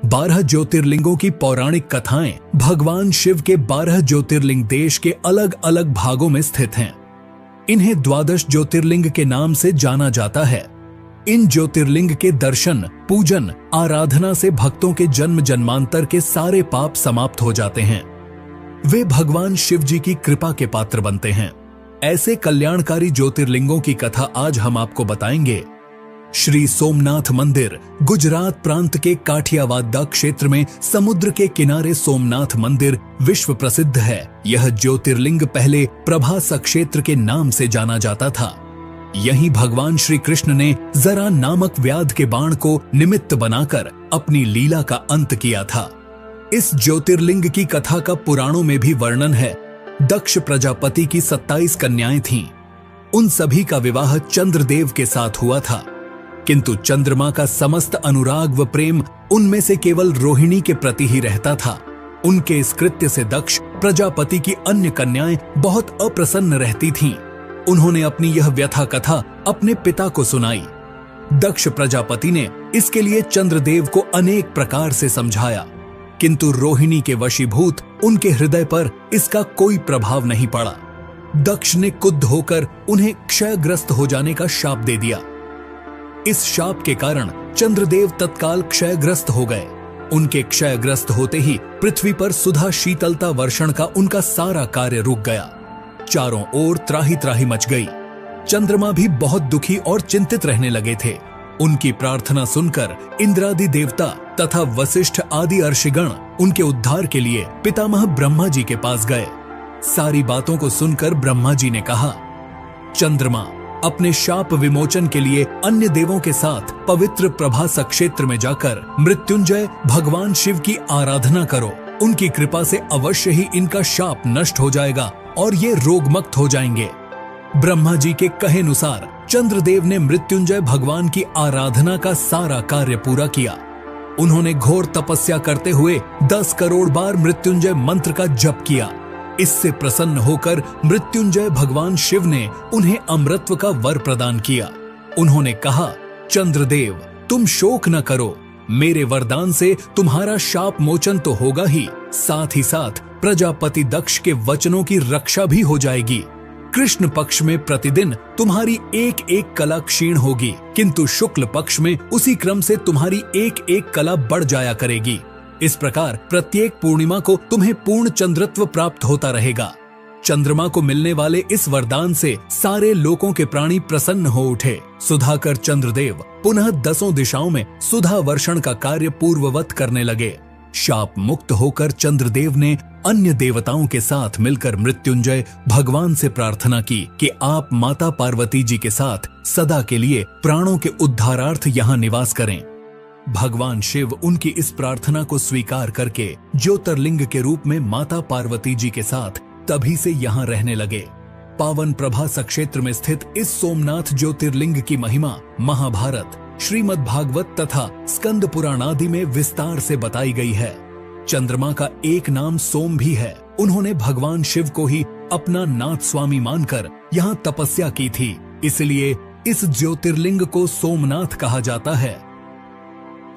12 ज्योतिर्लिंगों की पौराणिक कथाएं भगवान शिव के 12 ज्योतिर्लिंग देश के अलग अलग भागों में स्थित हैं। इन्हें 12 ज्योतिर्लिंग के नाम से जाना जाता है। इन ज्योतिर्लिंग के दर्शन, पूजन, आराधना से भक्तों के जन्म जन्मांतर के सारे पाप समाप्त हो जाते हैं। वे भगवान शिव जी की कृपा के पात्र बनते हैं। ऐसे कल्याणकारी ज्योतिर्लिंगों की कथा आज हम आपको बताएंगे। श्री सोमनाथ मंदिर गुजरात प्रांत के काठियावाड़ क्षेत्र में समुद्र के किनारे सोमनाथ मंदिर विश्व प्रसिद्ध है। यह ज्योतिर्लिंग पहले प्रभास क्षेत्र के नाम से जाना जाता था। यहीं भगवान श्री कृष्ण ने जरा नामक व्याध के बाण को निमित्त बनाकर अपनी लीला का अंत किया था। इस ज्योतिर्लिंग की कथा का पुराणों में भी वर्णन है। दक्ष प्रजापति की 27 कन्याएं थीं। उन सभी का विवाह चंद्रदेव के साथ हुआ था, किंतु चंद्रमा का समस्त अनुराग व प्रेम उनमें से केवल रोहिणी के प्रति ही रहता था। उनके इस कृत्य से दक्ष प्रजापति की अन्य कन्याएं बहुत अप्रसन्न रहती थीं। उन्होंने अपनी यह व्यथा कथा अपने पिता को सुनाई। दक्ष प्रजापति ने इसके लिए चंद्रदेव को अनेक प्रकार से समझाया, किंतु रोहिणी के वशीभूत उनके हृदय पर इसका कोई प्रभाव नहीं पड़ा। दक्ष ने क्रुद्ध होकर उन्हें क्षयग्रस्त हो जाने का शाप दे दिया। इस शाप के कारण चंद्रदेव तत्काल क्षयग्रस्त हो गए। उनके क्षयग्रस्त होते ही पृथ्वी पर सुधा शीतलता वर्षण का उनका सारा कार्य रुक गया। चारों ओर त्राही त्राही मच गई। चंद्रमा भी बहुत दुखी और चिंतित रहने लगे थे। उनकी प्रार्थना सुनकर इंद्रादि देवता तथा वशिष्ठ आदि अर्षिगण उनके उद्धार के लिए पितामह ब्रह्मा जी के पास गए। सारी बातों को सुनकर ब्रह्मा जी ने कहा, चंद्रमा, अपने शाप विमोचन के लिए अन्य देवों के साथ पवित्र प्रभास क्षेत्र में जाकर मृत्युंजय भगवान शिव की आराधना करो। उनकी कृपा से अवश्य ही इनका शाप नष्ट हो जाएगा और ये रोगमुक्त हो जाएंगे। ब्रह्मा जी के कहे अनुसार चंद्रदेव ने मृत्युंजय भगवान की आराधना का सारा कार्य पूरा किया। उन्होंने घोर तपस्या करते हुए 10 करोड़ बार मृत्युंजय मंत्र का जप किया। इससे प्रसन्न होकर मृत्युंजय भगवान शिव ने उन्हें अमृतत्व का वर प्रदान किया। उन्होंने कहा, चंद्रदेव, तुम शोक न करो। मेरे वरदान से तुम्हारा शाप मोचन तो होगा ही, साथ ही साथ प्रजापति दक्ष के वचनों की रक्षा भी हो जाएगी। कृष्ण पक्ष में प्रतिदिन तुम्हारी एक एक कला क्षीण होगी, किंतु शुक्ल पक्ष में उसी क्रम से तुम्हारी एक एक कला बढ़ जाया करेगी। इस प्रकार प्रत्येक पूर्णिमा को तुम्हें पूर्ण चंद्रत्व प्राप्त होता रहेगा। चंद्रमा को मिलने वाले इस वरदान से सारे लोकों के प्राणी प्रसन्न हो उठे। सुधाकर चंद्रदेव पुनः 10 दिशाओं में सुधा वर्षण का कार्य पूर्ववत करने लगे। शाप मुक्त होकर चंद्रदेव ने अन्य देवताओं के साथ मिलकर मृत्युंजय भगवान से प्रार्थना की कि आप माता पार्वती जी के साथ सदा के लिए प्राणों के उद्धारार्थ यहाँ निवास करें। भगवान शिव उनकी इस प्रार्थना को स्वीकार करके ज्योतिर्लिंग के रूप में माता पार्वती जी के साथ तभी से यहाँ रहने लगे। पावन प्रभास क्षेत्र में स्थित इस सोमनाथ ज्योतिर्लिंग की महिमा महाभारत, श्रीमद् भागवत तथा स्कंद पुराण आदि में विस्तार से बताई गई है। चंद्रमा का एक नाम सोम भी है। उन्होंने भगवान शिव को ही अपना नाथ स्वामी मानकर यहाँ तपस्या की थी, इसलिए इस ज्योतिर्लिंग को सोमनाथ कहा जाता है।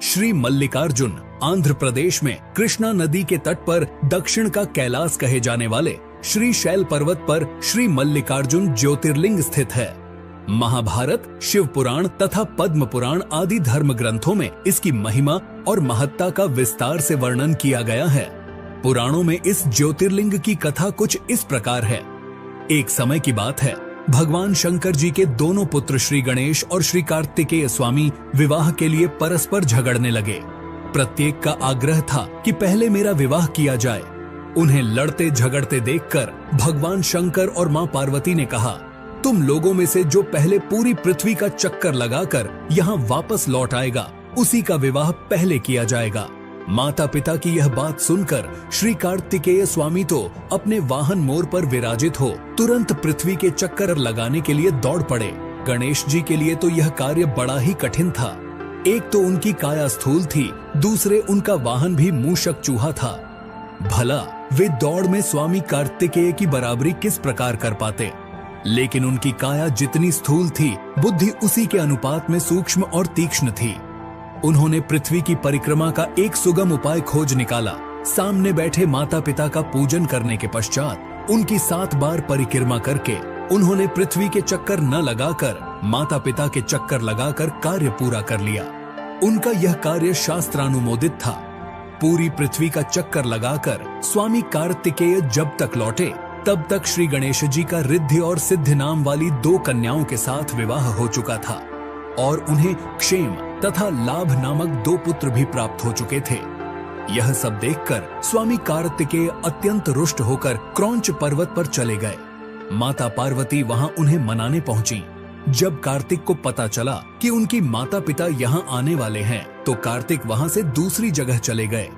श्री मल्लिकार्जुन आंध्र प्रदेश में कृष्णा नदी के तट पर दक्षिण का कैलाश कहे जाने वाले श्री शैल पर्वत पर श्री मल्लिकार्जुन ज्योतिर्लिंग स्थित है। महाभारत, शिव पुराण तथा पद्म पुराण आदि धर्म ग्रंथों में इसकी महिमा और महत्ता का विस्तार से वर्णन किया गया है। पुराणों में इस ज्योतिर्लिंग की कथा कुछ इस प्रकार है। एक समय की बात है, भगवान शंकर जी के दोनों पुत्र श्री गणेश और श्री कार्तिकेय स्वामी विवाह के लिए परस्पर झगड़ने लगे। प्रत्येक का आग्रह था कि पहले मेरा विवाह किया जाए। उन्हें लड़ते झगड़ते देखकर भगवान शंकर और मां पार्वती ने कहा, तुम लोगों में से जो पहले पूरी पृथ्वी का चक्कर लगाकर यहाँ वापस लौट आएगा, उसी का विवाह पहले किया जाएगा। माता पिता की यह बात सुनकर श्री कार्तिकेय स्वामी तो अपने वाहन मोर पर विराजित हो तुरंत पृथ्वी के चक्कर लगाने के लिए दौड़ पड़े। गणेश जी के लिए तो यह कार्य बड़ा ही कठिन था। एक तो उनकी काया स्थूल थी, दूसरे उनका वाहन भी मूषक चूहा था। भला वे दौड़ में स्वामी कार्तिकेय की बराबरी किस प्रकार कर पाते। लेकिन उनकी काया जितनी स्थूल थी, बुद्धि उसी के अनुपात में सूक्ष्म और तीक्ष्ण थी। उन्होंने पृथ्वी की परिक्रमा का एक सुगम उपाय खोज निकाला। सामने बैठे माता पिता का पूजन करने के पश्चात उनकी 7 बार परिक्रमा करके उन्होंने पृथ्वी के चक्कर न लगाकर माता पिता के चक्कर लगाकर कार्य पूरा कर लिया। उनका यह कार्य शास्त्रानुमोदित था। पूरी पृथ्वी का चक्कर लगाकर स्वामी कार्तिकेय जब तक लौटे तब तक श्री गणेश जी का रिद्धि और सिद्धि नाम वाली 2 कन्याओं के साथ विवाह हो चुका था और उन्हें क्षेम तथा लाभ नामक 2 पुत्र भी प्राप्त हो चुके थे। यह सब देखकर स्वामी कार्तिकेय अत्यंत रुष्ट होकर क्रौंच पर्वत पर चले गए। माता पार्वती वहां उन्हें मनाने पहुंची। जब कार्तिक को पता चला कि उनकी माता पिता यहां आने वाले हैं तो कार्तिक वहां से दूसरी जगह चले गए।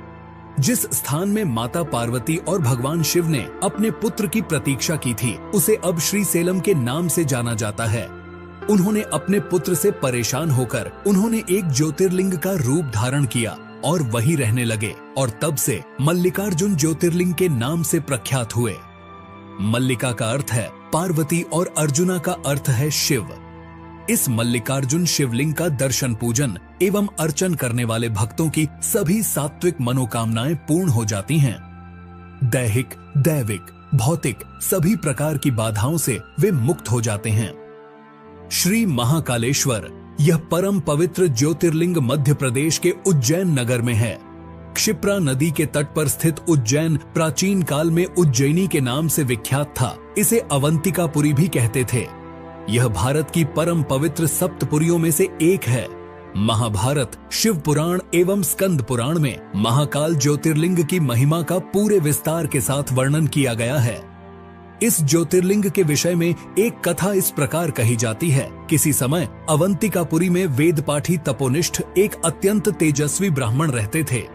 जिस स्थान में माता पार्वती और भगवान शिव ने अपने पुत्र की प्रतीक्षा की थी उसे अब श्रीसेलम के नाम से जाना जाता है। उन्होंने अपने पुत्र से परेशान होकर उन्होंने एक ज्योतिर्लिंग का रूप धारण किया और वहीं रहने लगे और तब से मल्लिकार्जुन ज्योतिर्लिंग के नाम से प्रख्यात हुए। मल्लिका का अर्थ है पार्वती और अर्जुना का अर्थ है शिव। इस मल्लिकार्जुन शिवलिंग का दर्शन पूजन एवं अर्चन करने वाले भक्तों की सभी सात्विक मनोकामनाएं पूर्ण हो जाती हैं। दैहिक, दैविक, भौतिक सभी प्रकार की बाधाओं से वे मुक्त हो जाते हैं। श्री महाकालेश्वर यह परम पवित्र ज्योतिर्लिंग मध्य प्रदेश के उज्जैन नगर में है। क्षिप्रा नदी के तट पर स्थित उज्जैन प्राचीन काल में उज्जैनी के नाम से विख्यात था। इसे अवंतिकापुरी भी कहते थे। यह भारत की परम पवित्र सप्तपुरियों में से एक है। महाभारत, शिव पुराण एवं स्कंद पुराण में महाकाल ज्योतिर्लिंग की महिमा का पूरे विस्तार के साथ वर्णन किया गया है। इस ज्योतिर्लिंग के विषय में एक कथा इस प्रकार कही जाती है। किसी समय अवंतिकापुरी में वेदपाठी तपोनिष्ठ एक अत्यंत तेजस्वी ब्राह्मण रहते थे।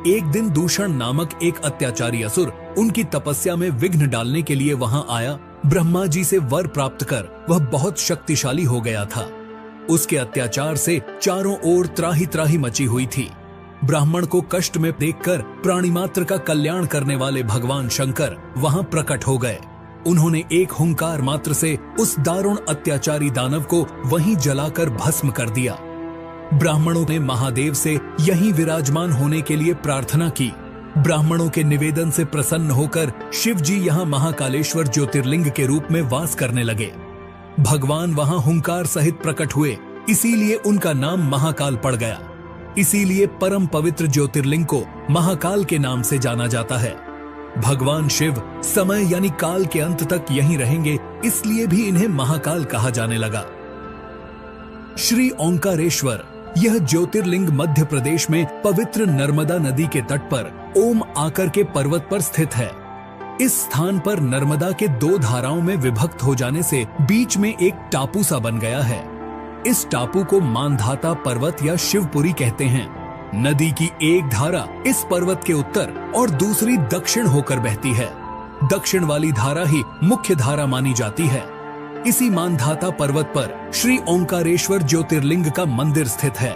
एक दिन दूषण नामक एक अत्याचारी असुर उनकी तपस्या में विघ्न डालने के लिए वहां आया। ब्रह्मा जी से वर प्राप्त कर वह बहुत शक्तिशाली हो गया था। उसके अत्याचार से चारों ओर त्राही त्राही मची हुई थी। ब्राह्मण को कष्ट में देखकर प्राणी मात्र का कल्याण करने वाले भगवान शंकर वहां प्रकट हो गए। उन्होंने एक हुंकार मात्र से उस दारुण अत्याचारी दानव को वहीं जलाकर भस्म कर दिया। ब्राह्मणों ने महादेव से यहीं विराजमान होने के लिए प्रार्थना की। ब्राह्मणों के निवेदन से प्रसन्न होकर शिव जी यहाँ महाकालेश्वर ज्योतिर्लिंग के रूप में वास करने लगे। भगवान वहां हुंकार सहित प्रकट हुए, इसीलिए उनका नाम महाकाल पड़ गया। इसीलिए परम पवित्र ज्योतिर्लिंग को महाकाल के नाम से जाना जाता है। भगवान शिव समय यानी काल के अंत तक यहीं रहेंगे, इसलिए भी इन्हें महाकाल कहा जाने लगा। श्री ओंकारेश्वर यह ज्योतिर्लिंग मध्य प्रदेश में पवित्र नर्मदा नदी के तट पर ओम आकर के पर्वत पर स्थित है। इस स्थान पर नर्मदा के 2 धाराओं में विभक्त हो जाने से बीच में एक टापू सा बन गया है। इस टापू को मानधाता पर्वत या शिवपुरी कहते हैं। नदी की एक धारा इस पर्वत के उत्तर और दूसरी दक्षिण होकर बहती है। दक्षिण वाली धारा ही मुख्य धारा मानी जाती है। इसी मानधाता पर्वत पर श्री ओंकारेश्वर ज्योतिर्लिंग का मंदिर स्थित है।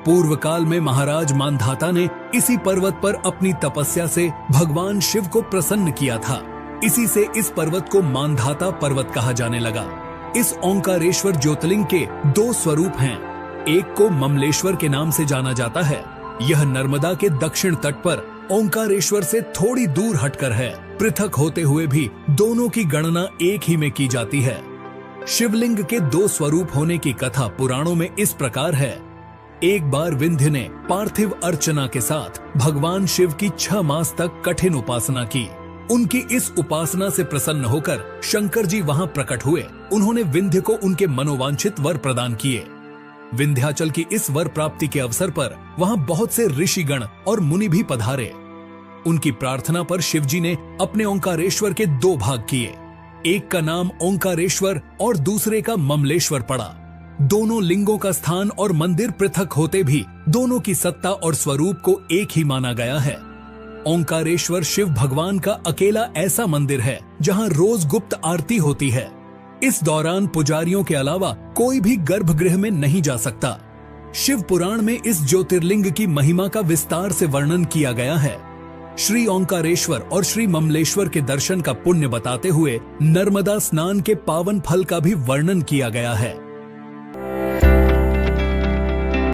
पूर्व काल में महाराज मानधाता ने इसी पर्वत पर अपनी तपस्या से भगवान शिव को प्रसन्न किया था। इसी से इस पर्वत को मानधाता पर्वत कहा जाने लगा। इस ओंकारेश्वर ज्योतिर्लिंग के 2 स्वरूप हैं। एक को ममलेश्वर के नाम से जाना जाता है। यह नर्मदा के दक्षिण तट पर ओंकारेश्वर से थोड़ी दूर हटकर है। पृथक होते हुए भी दोनों की गणना एक ही में की जाती है। शिवलिंग के 2 स्वरूप होने की कथा पुराणों में इस प्रकार है। एक बार विंध्य ने पार्थिव अर्चना के साथ भगवान शिव की 6 मास तक कठिन उपासना की। उनकी इस उपासना से प्रसन्न होकर शंकर जी वहां प्रकट हुए। उन्होंने विंध्य को उनके मनोवांछित वर प्रदान किए। विंध्याचल की इस वर प्राप्ति के अवसर पर वहां बहुत से ऋषिगण और मुनि भी पधारे। उनकी प्रार्थना पर शिवजी ने अपने ओंकारेश्वर के 2 भाग किए। एक का नाम ओंकारेश्वर और दूसरे का ममलेश्वर पड़ा। दोनों लिंगों का स्थान और मंदिर पृथक होते भी दोनों की सत्ता और स्वरूप को एक ही माना गया है। ओंकारेश्वर शिव भगवान का अकेला ऐसा मंदिर है जहां रोज गुप्त आरती होती है। इस दौरान पुजारियों के अलावा कोई भी गर्भगृह में नहीं जा सकता। शिव पुराण में इस ज्योतिर्लिंग की महिमा का विस्तार से वर्णन किया गया है। श्री ओंकारेश्वर और श्री ममलेश्वर के दर्शन का पुण्य बताते हुए नर्मदा स्नान के पावन फल का भी वर्णन किया गया है।